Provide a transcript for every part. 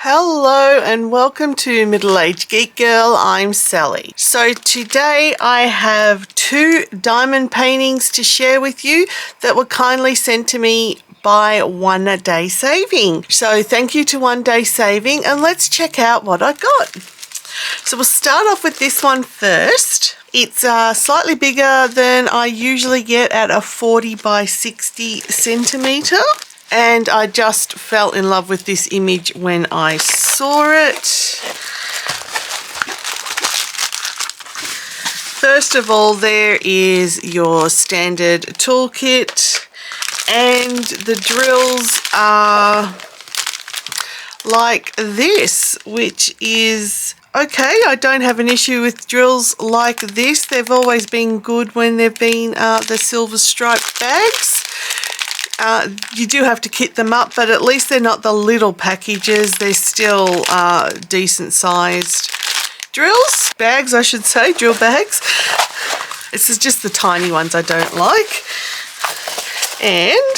Hello and welcome to Middle-Aged Geek Girl. I'm Sally. So today I have two diamond paintings to share with you that were kindly sent to me by Onedaysaving. So thank you to Onedaysaving, and let's check out what I got. So we'll start off with this one first. It's slightly bigger than I usually get at a 40 by 60 centimetre. And I just fell in love with this image when I saw it. First of all, there is your standard toolkit, and the drills are like this, which is okay. I don't have an issue with drills like this. They've always been good when they've been the silver striped bags. You do have to kit them up, but at least they're not the little packages. They're still decent sized drills. Bags, I should say, drill bags. This is just the tiny ones I don't like. And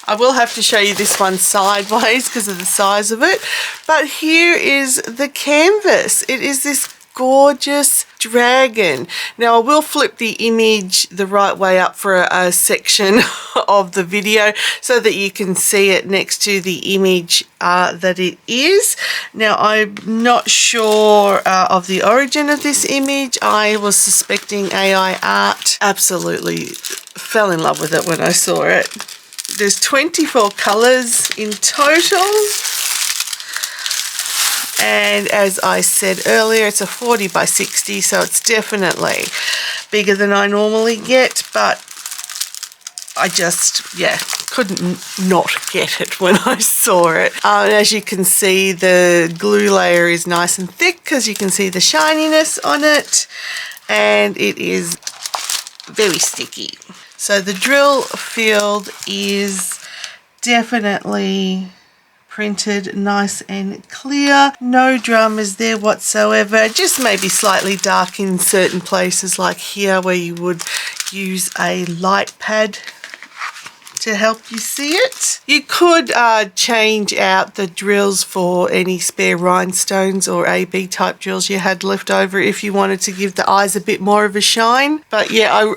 I will have to show you this one sideways because of the size of it. But here is the canvas. It is this gorgeous dragon. Now I will flip the image the right way up for a section of the video so that you can see it next to the image that it is. Now I'm not sure of the origin of this image. I was suspecting AI art. Absolutely fell in love with it when I saw it. There's 24 colours in total. And as I said earlier, it's a 40 by 60, so it's definitely bigger than I normally get, but I just, couldn't not get it when I saw it. And as you can see, the glue layer is nice and thick because you can see the shininess on it, and it is very sticky. So the drill field is definitely printed nice and clear. No dramas there whatsoever. Just maybe slightly dark in certain places like here where you would use a light pad to help you see it. You could change out the drills for any spare rhinestones or AB type drills you had left over if you wanted to give the eyes a bit more of a shine. But yeah,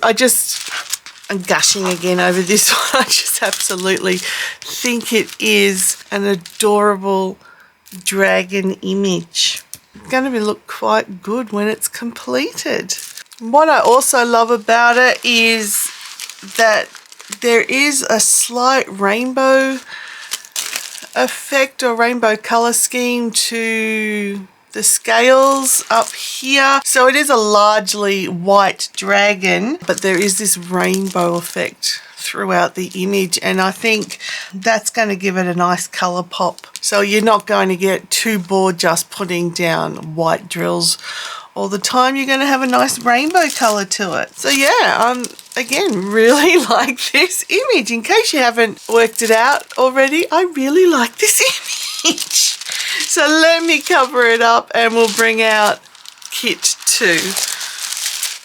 I'm gushing again over this one. I just absolutely think it is an adorable dragon image. It's going to look quite good when it's completed. What I also love about it is that there is a slight rainbow effect or rainbow color scheme to the scales up here. So it is a largely white dragon, but there is this rainbow effect throughout the image, and I think that's going to give it a nice color pop. So you're not going to get too bored just putting down white drills all the time. You're going to have a nice rainbow color to it. So yeah, again, really like this image. In case you haven't worked it out already, I really like this image. So let me cover it up and we'll bring out kit 2.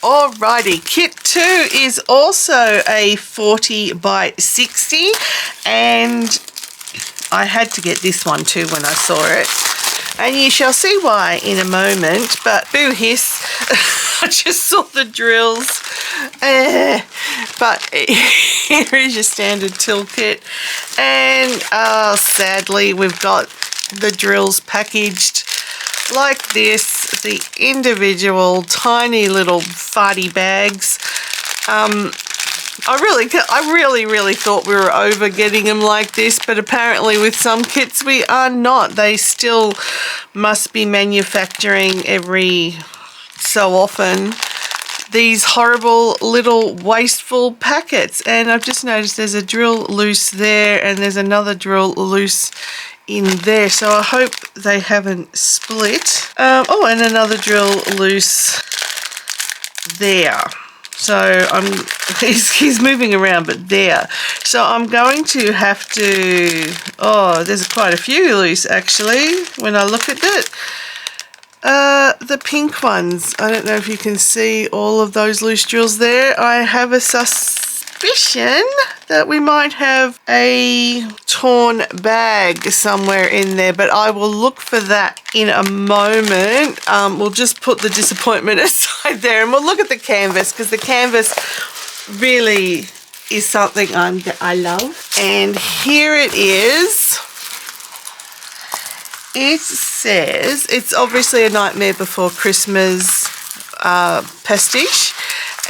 Alrighty, kit 2 is also a 40 by 60, and I had to get this one too when I saw it. And you shall see why in a moment, but boo hiss, I just saw the drills. But here is your standard toolkit, and sadly we've got the drills packaged like this, the individual tiny little farty bags. I really thought we were over getting them like this, but apparently with some kits we are not. They still must be manufacturing every so often these horrible little wasteful packets. And I've just noticed there's a drill loose there and there's another drill loose in there, so I hope they haven't split. Oh, and another drill loose there. So he's moving around, but there. So I'm going to have to, there's quite a few loose actually when I look at it. The pink ones, I don't know if you can see all of those loose drills there. I have a suspicion that we might have a torn bag somewhere in there, but I will look for that in a moment. We'll just put the disappointment aside there and we'll look at the canvas, because the canvas really is something I love. And here it is. It says, it's obviously A Nightmare Before Christmas pastiche,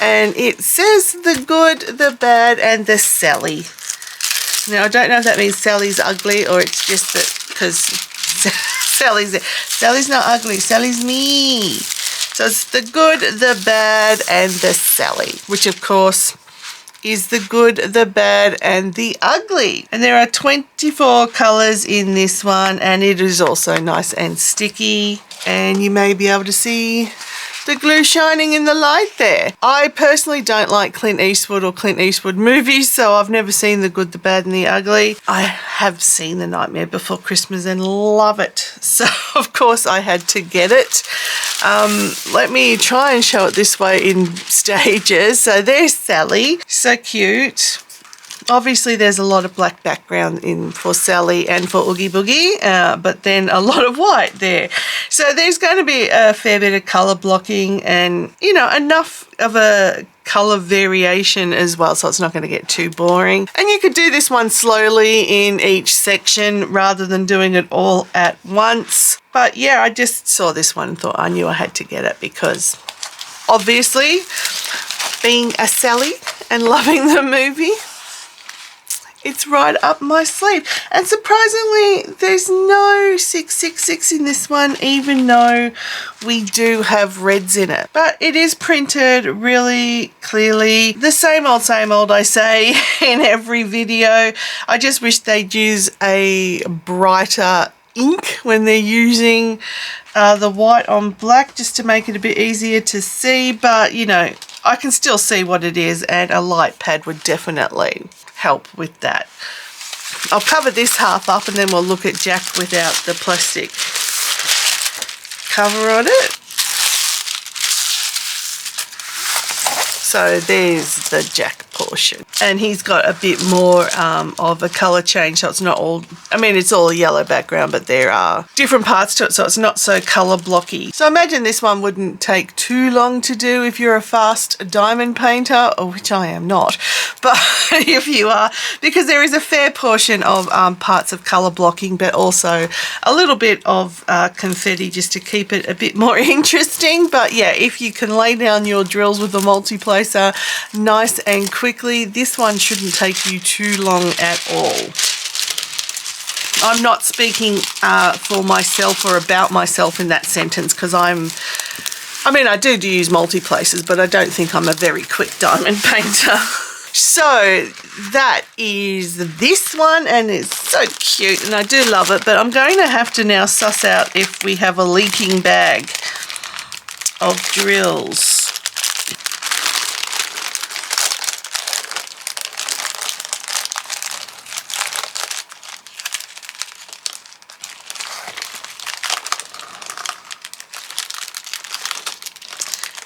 and it says the good, the bad, and the Sally. Now, I don't know if that means Sally's ugly or it's just that because Sally's there. Sally's not ugly, Sally's me. So it's the good, the bad, and the Sally, which of course is the good, the bad, and the ugly. And there are 24 colours in this one, and it is also nice and sticky, and you may be able to see the glue shining in the light there. I personally don't like Clint Eastwood or Clint Eastwood movies, so I've never seen The Good, the Bad, and the Ugly. I have seen The Nightmare Before Christmas and love it, so of course I had to get it. Let me try and show it this way in stages. So there's Sally, so cute. Obviously there's a lot of black background in for Sally and for Oogie Boogie, but then a lot of white there. So there's going to be a fair bit of colour blocking and, you know, enough of a colour variation as well, so it's not going to get too boring. And you could do this one slowly in each section rather than doing it all at once. But yeah, I just saw this one and thought I knew I had to get it because obviously being a Sally and loving the movie, it's right up my sleeve. And surprisingly, there's no 666 in this one, even though we do have reds in it. But it is printed really clearly. The same old, I say in every video. I just wish they'd use a brighter ink when they're using the white on black, just to make it a bit easier to see. But, you know, I can still see what it is, and a light pad would definitely help with that. I'll cover this half up and then we'll look at Jack without the plastic cover on it. So there's the Jack portion, and he's got a bit more of a colour change, so it's not all, I mean it's all a yellow background, but there are different parts to it, so it's not so colour blocky. So imagine this one wouldn't take too long to do if you're a fast diamond painter, or which I am not, but if you are, because there is a fair portion of parts of colour blocking, but also a little bit of confetti just to keep it a bit more interesting. But yeah, if you can lay down your drills with the multiplacer nice and quickly, this one shouldn't take you too long at all. I'm not speaking for myself or about myself in that sentence, because I mean I do use multi-places, but I don't think I'm a very quick diamond painter. So that is this one, and it's so cute and I do love it, but I'm going to have to now suss out if we have a leaking bag of drills.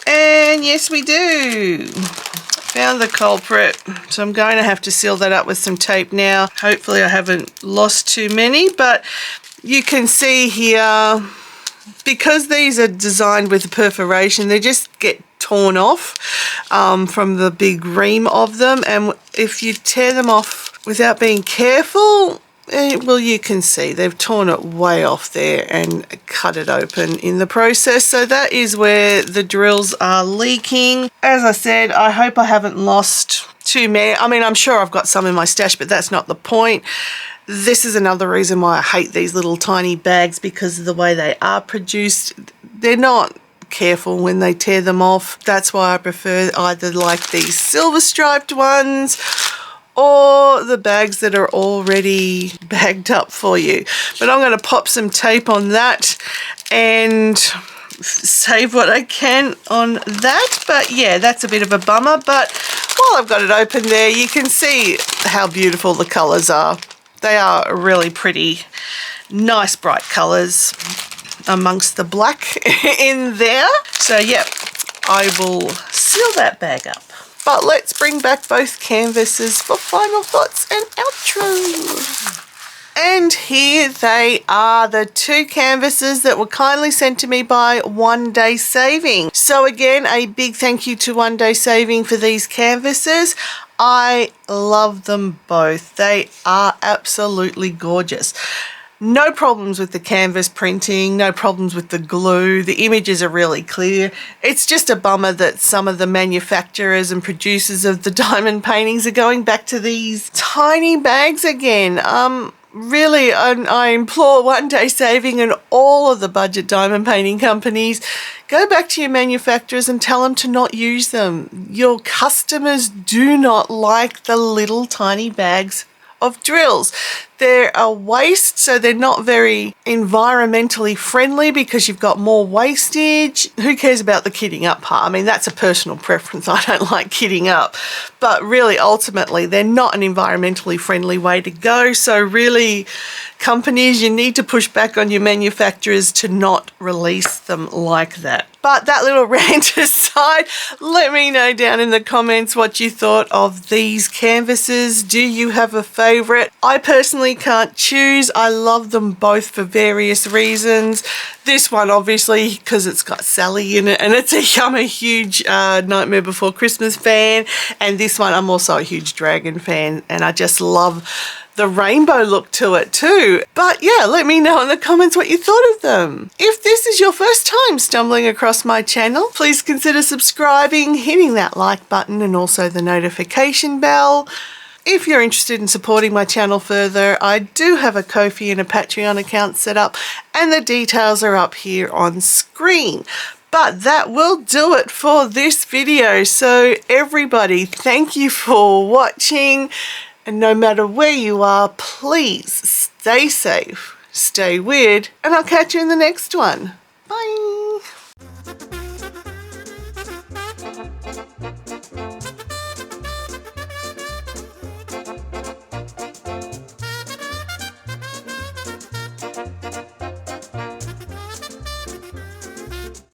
And yes, we do. Found the culprit. So I'm going to have to seal that up with some tape now. Hopefully I haven't lost too many, but you can see here, because these are designed with perforation, they just get torn off from the big ream of them. And if you tear them off without being careful, well, you can see they've torn it way off there and cut it open in the process. So that is where the drills are leaking. As I said, I hope I haven't lost too many. I mean, I'm sure I've got some in my stash, but that's not the point. This is another reason why I hate these little tiny bags, because of the way they are produced. They're not careful when they tear them off. That's why I prefer either like these silver striped ones or the bags that are already bagged up for you. But I'm going to pop some tape on that and save what I can on that. But yeah, that's a bit of a bummer, but while I've got it open there, you can see how beautiful the colours are. They are really pretty, nice bright colours amongst the black in there. So yep, I will seal that bag up. But let's bring back both canvases for final thoughts and outro. And here they are, the two canvases that were kindly sent to me by Onedaysaving. So again, a big thank you to Onedaysaving for these canvases. I love them both. They are absolutely gorgeous. No problems with the canvas printing, no problems with the glue. The images are really clear. It's just a bummer that some of the manufacturers and producers of the diamond paintings are going back to these tiny bags again. Really, I implore Onedaysaving and all of the budget diamond painting companies, go back to your manufacturers and tell them to not use them. Your customers do not like the little tiny bags of drills. They're a waste, so they're not very environmentally friendly because you've got more wastage. Who cares about the kitting up part? I mean, that's a personal preference. I don't like kitting up. But really, ultimately, they're not an environmentally friendly way to go. So really, companies, you need to push back on your manufacturers to not release them like that. But that little rant aside, let me know down in the comments what you thought of these canvases. Do you have a favourite? I personally can't choose. I love them both for various reasons. This one, obviously, because it's got Sally in it, and I'm a huge Nightmare Before Christmas fan. And this one, I'm also a huge dragon fan, and I just love the rainbow look to it too. But yeah, let me know in the comments what you thought of them. If this is your first time stumbling across my channel, please consider subscribing, hitting that like button and also the notification bell. If you're interested in supporting my channel further, I do have a Ko-fi and a Patreon account set up, and the details are up here on screen. But that will do it for this video. So everybody, thank you for watching. And no matter where you are, please stay safe, stay weird, and I'll catch you in the next one. Bye.